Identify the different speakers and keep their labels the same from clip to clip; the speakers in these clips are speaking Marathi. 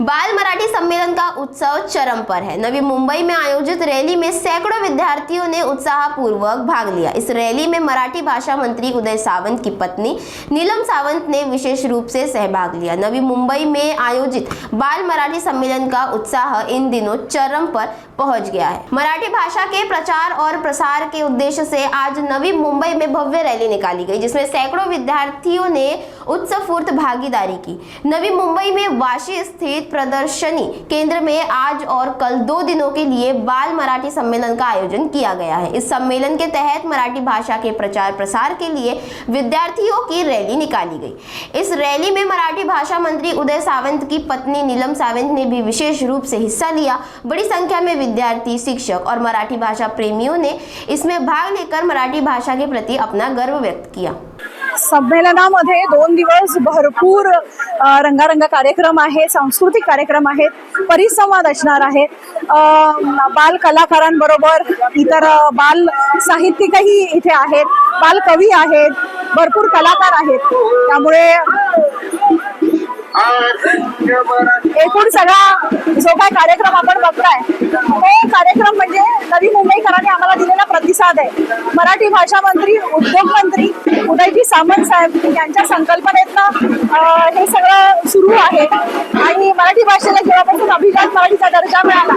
Speaker 1: बाल मराठी सम्मेलन का उत्सव चरम पर है। नवी मुंबई में आयोजित रैली में सैकड़ों विद्यार्थियों ने उत्साहपूर्वक भाग लिया। इस रैली में मराठी भाषा मंत्री उदय सावंत की पत्नी नीलम सावंत ने विशेष रूप से सहभाग लिया। नवी मुंबई में आयोजित बाल मराठी सम्मेलन का उत्साह इन दिनों चरम पर पहुंच गया है। मराठी भाषा के प्रचार और प्रसार के उद्देश्य से आज नवी मुंबई में भव्य रैली निकाली गई, जिसमें सैकड़ों विद्यार्थियों ने उत्स्फूर्त भागीदारी की। नवी मुंबई में वाशी स्थित प्रदर्शनी केंद्र में आज और कल 2 दिनों के लिए बाल मराठी सम्मेलन का आयोजन किया गया है। इस सम्मेलन के तहत मराठी भाषा के प्रचार प्रसार के लिए विद्यार्थियों की रैली निकाली गई। इस रैली में मराठी भाषा मंत्री उदय सावंत की पत्नी नीलम सावंत ने भी विशेष रूप से हिस्सा लिया। बड़ी संख्या में विद्यार्थी, शिक्षक और मराठी भाषा प्रेमियों ने इसमें भाग लेकर मराठी भाषा के प्रति अपना गर्व व्यक्त किया।
Speaker 2: संमेलनामध्ये 2 दिवस भरपूर रंगारंग कार्यक्रम आहे, सांस्कृतिक कार्यक्रम आहेत, परिसंवाद असणार आहे। बाल कलाकारांबरोबर इतर बाल साहित्यिकही इथे आहेत, बाल कवी आहेत, भरपूर कलाकार आहेत। त्यामुळे एकूण सगळा जो काय कार्यक्रम आपण बघताय तो कार्यक्रम म्हणजे नवी मुंबईकरांनी आम्हाला दिलेला प्रतिसाद आहे। मराठी भाषा मंत्री, उद्योग मंत्री उदयजी सामंत साहेब यांच्या संकल्पनेतनं हे सगळं सुरू आहे आणि मराठी भाषेला जेव्हापासून अभिजात मराठीचा दर्जा मिळाला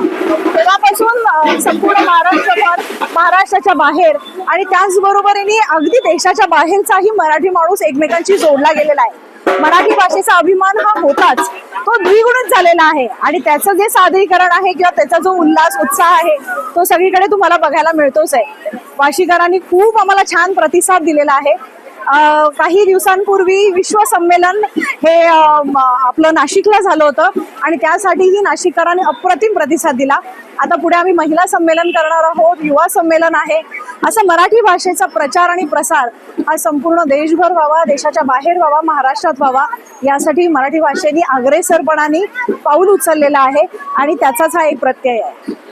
Speaker 2: तेव्हापासून संपूर्ण महाराष्ट्रभर, महाराष्ट्राच्या बाहेर आणि त्याचबरोबरीने अगदी देशाच्या बाहेरचाही मराठी माणूस एकमेकांशी जोडला गेलेला आहे। मराठी भाषेचा अभिमान हा होताच, तो द्विगुणित झालेला आहे आणि त्याचं जे सादरीकरण आहे किंवा त्याचा जो उल्हास, उत्साह आहे तो सगळीकडे तुम्हाला बघायला मिळतोच आहे। वाशीकरांनी खूप आम्हाला छान प्रतिसाद दिलेला आहे। काही दिवसांपूर्वी विश्व संमेलन हे आपलं नाशिकला झालं होतं आणि त्यासाठीही नाशिककरांनी अप्रतिम प्रतिसाद दिला। आता पुढे आम्ही महिला संमेलन करणार आहोत, युवा संमेलन आहे। असं मराठी भाषेचा प्रचार आणि प्रसार हा संपूर्ण देशभर व्हावा, देशाच्या बाहेर व्हावा, महाराष्ट्रात व्हावा, यासाठी मराठी भाषेने अग्रेसरपणाने पाऊल उचललेलं आहे आणि त्याचाच हा एक प्रत्यय आहे।